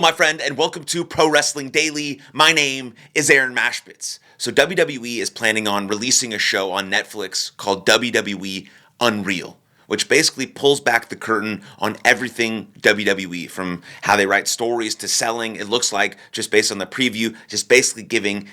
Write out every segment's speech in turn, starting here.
My friend, and welcome to Pro Wrestling Daily. My name is Aaron Machbitz. So WWE is planning on releasing a show on Netflix called WWE Unreal, which basically pulls back the curtain on everything WWE, from how they write stories to selling. It looks like, just based on the preview, just basically giving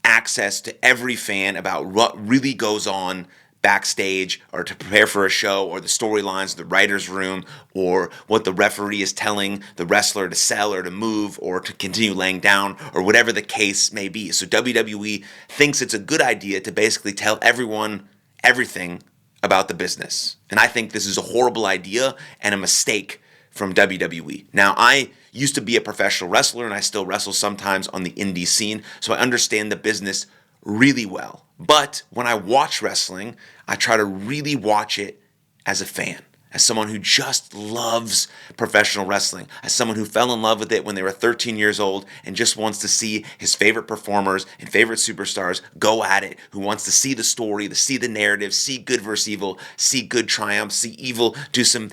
access to every fan about what really goes on backstage, or to prepare for a show, or the storylines, the writer's room, or what the referee is telling the wrestler to sell or to move or to continue laying down, or whatever the case may be. So WWE thinks it's a good idea to basically tell everyone everything about the business. And I think this is a horrible idea and a mistake from WWE. Now, I used to be a professional wrestler, and I still wrestle sometimes on the indie scene, so I understand the business really well. But when I watch wrestling, I try to really watch it as a fan, as someone who just loves professional wrestling, as someone who fell in love with it when they were 13 years old and just wants to see his favorite performers and favorite superstars go at it, who wants to see the story, to see the narrative, see good versus evil, see good triumph, see evil do some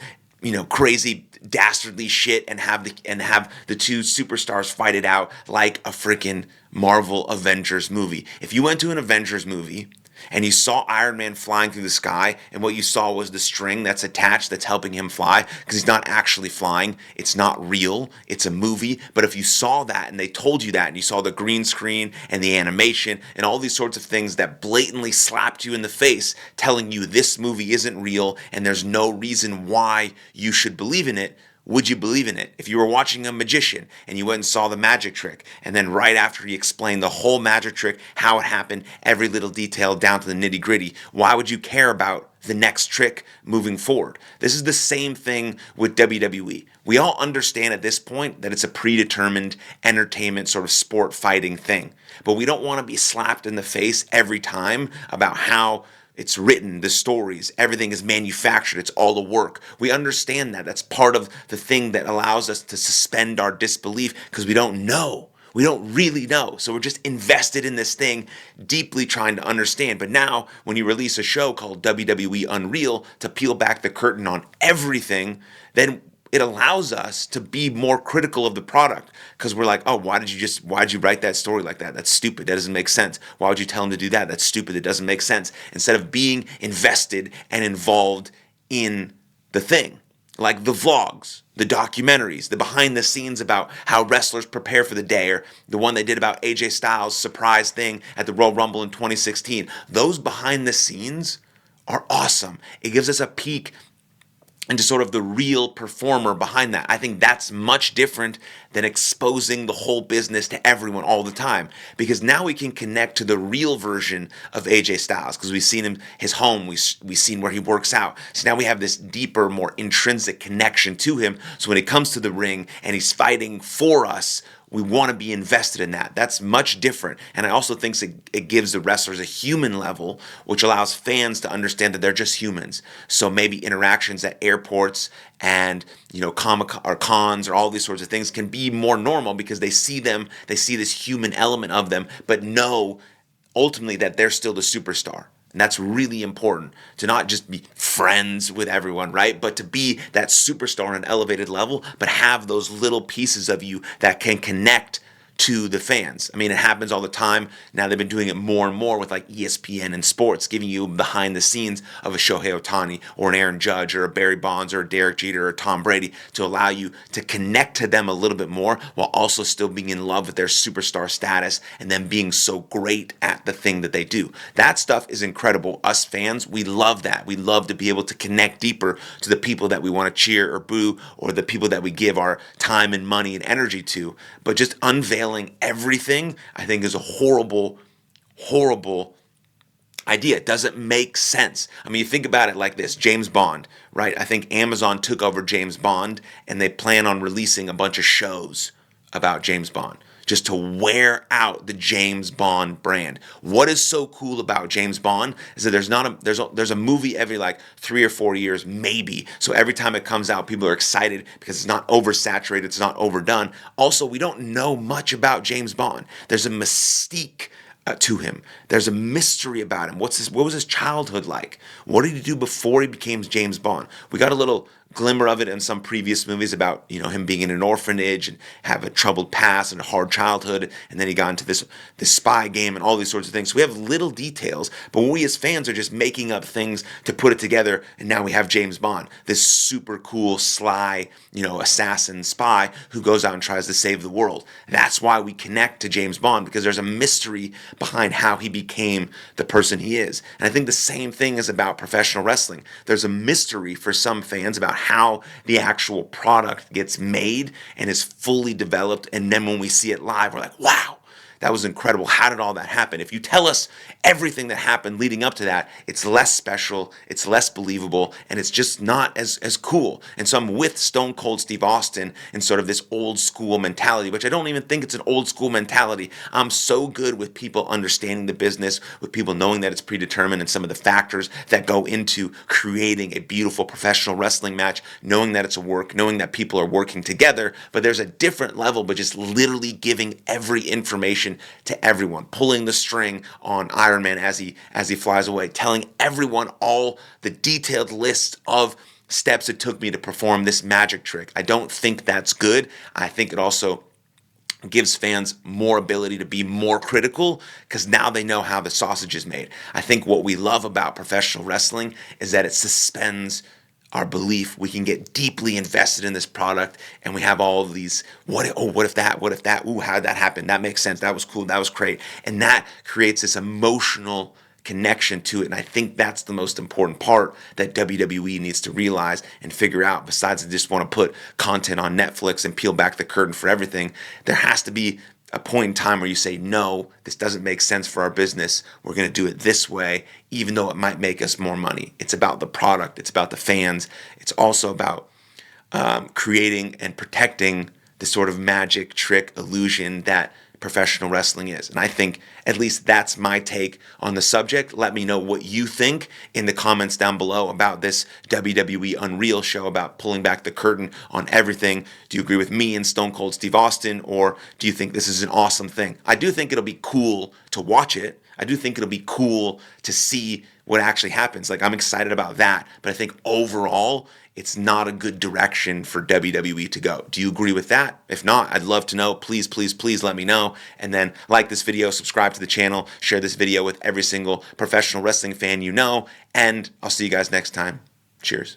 crazy dastardly shit, and have the two superstars fight it out like a freaking Marvel Avengers movie. If you went to an Avengers movie and you saw Iron Man flying through the sky, and what you saw was the string that's attached that's helping him fly, because he's not actually flying, it's not real, it's a movie. But if you saw that and they told you that, and you saw the green screen and the animation and all these sorts of things that blatantly slapped you in the face, telling you this movie isn't real and there's no reason why you should believe in it, would you believe in it? If you were watching a magician and you went and saw the magic trick, and then right after he explained the whole magic trick, how it happened, every little detail down to the nitty gritty, why would you care about the next trick moving forward? This is the same thing with WWE. We all understand at this point that it's a predetermined entertainment sort of sport fighting thing, but we don't want to be slapped in the face every time about how it's written, the stories, everything is manufactured, it's all a work. We understand that. That's part of the thing that allows us to suspend our disbelief, because we don't know. We don't really know. So we're just invested in this thing, deeply trying to understand. But now, when you release a show called WWE Unreal to peel back the curtain on everything, then it allows us to be more critical of the product, because we're like, oh, why did you write that story like that? That's stupid. That doesn't make sense. Why would you tell him to do that? That's stupid. It doesn't make sense. Instead of being invested and involved in the thing, like the vlogs, the documentaries, the behind the scenes about how wrestlers prepare for the day, or the one they did about AJ Styles' surprise thing at the Royal Rumble in 2016. Those behind the scenes are awesome. It gives us a peek into sort of the real performer behind that. I think that's much different than exposing the whole business to everyone all the time, because now we can connect to the real version of AJ Styles, because we've seen his home, we've seen where he works out. So now we have this deeper, more intrinsic connection to him. So when it comes to the ring and he's fighting for us, we want to be invested in that. That's much different. And I also think it gives the wrestlers a human level, which allows fans to understand that they're just humans. So maybe interactions at airports and Comic or cons or all these sorts of things can be more normal, because they see this human element of them, but know ultimately that they're still the superstar. And that's really important, to not just be friends with everyone, right? But to be that superstar on an elevated level, but have those little pieces of you that can connect to the fans. I mean, it happens all the time. Now they've been doing it more and more with like ESPN and sports, giving you behind the scenes of a Shohei Ohtani or an Aaron Judge or a Barry Bonds or a Derek Jeter or a Tom Brady, to allow you to connect to them a little bit more, while also still being in love with their superstar status and them being so great at the thing that they do. That stuff is incredible. Us fans, we love that. We love to be able to connect deeper to the people that we want to cheer or boo, or the people that we give our time and money and energy to. But just unveiling everything, I think, is a horrible, horrible idea. It doesn't make sense. I mean, you think about it like this. James Bond, right? I think Amazon took over James Bond, and they plan on releasing a bunch of shows about James Bond, just to wear out the James Bond brand. What is so cool about James Bond is that there's a movie every like 3 or 4 years, maybe. So every time it comes out, people are excited because it's not oversaturated, it's not overdone. Also, we don't know much about James Bond. There's a mystique to him. There's a mystery about him. What was his childhood like? What did he do before he became James Bond? We got a little glimmer of it in some previous movies about, him being in an orphanage and have a troubled past and a hard childhood, and then he got into this spy game and all these sorts of things. So we have little details, but we as fans are just making up things to put it together, and now we have James Bond, this super cool, sly, assassin spy who goes out and tries to save the world. That's why we connect to James Bond, because there's a mystery behind how he became the person he is. And I think the same thing is about professional wrestling. There's a mystery for some fans about how the actual product gets made and is fully developed, and then when we see it live, we're like, wow, that was incredible. How did all that happen? If you tell us everything that happened leading up to that, it's less special, it's less believable, and it's just not as cool. And so I'm with Stone Cold Steve Austin in sort of this old school mentality, which I don't even think it's an old school mentality. I'm so good with people understanding the business, with people knowing that it's predetermined and some of the factors that go into creating a beautiful professional wrestling match, knowing that it's a work, knowing that people are working together, but there's a different level, but just literally giving every information to everyone, pulling the string on Iron Man as he flies away, telling everyone all the detailed list of steps it took me to perform this magic trick. I don't think that's good. I think it also gives fans more ability to be more critical, because now they know how the sausage is made. I think what we love about professional wrestling is that it suspends our belief. We can get deeply invested in this product, and we have all of these, what if that, ooh, how did that happen? That makes sense. That was cool. That was great. And that creates this emotional connection to it. And I think that's the most important part that WWE needs to realize and figure out. Besides just want to put content on Netflix and peel back the curtain for everything, there has to be a point in time where you say, no, this doesn't make sense for our business. We're going to do it this way, even though it might make us more money. It's about the product. It's about the fans. It's also about creating and protecting the sort of magic trick illusion that professional wrestling is. And I think at least that's my take on the subject. Let me know what you think in the comments down below about this WWE Unreal show, about pulling back the curtain on everything. Do you agree with me and Stone Cold Steve Austin, or do you think this is an awesome thing? I do think it'll be cool to watch it. I do think it'll be cool to see what actually happens. Like, I'm excited about that, but I think overall, it's not a good direction for WWE to go. Do you agree with that? If not, I'd love to know. Please, please, please let me know. And then like this video, subscribe to the channel, share this video with every single professional wrestling fan you know, and I'll see you guys next time. Cheers.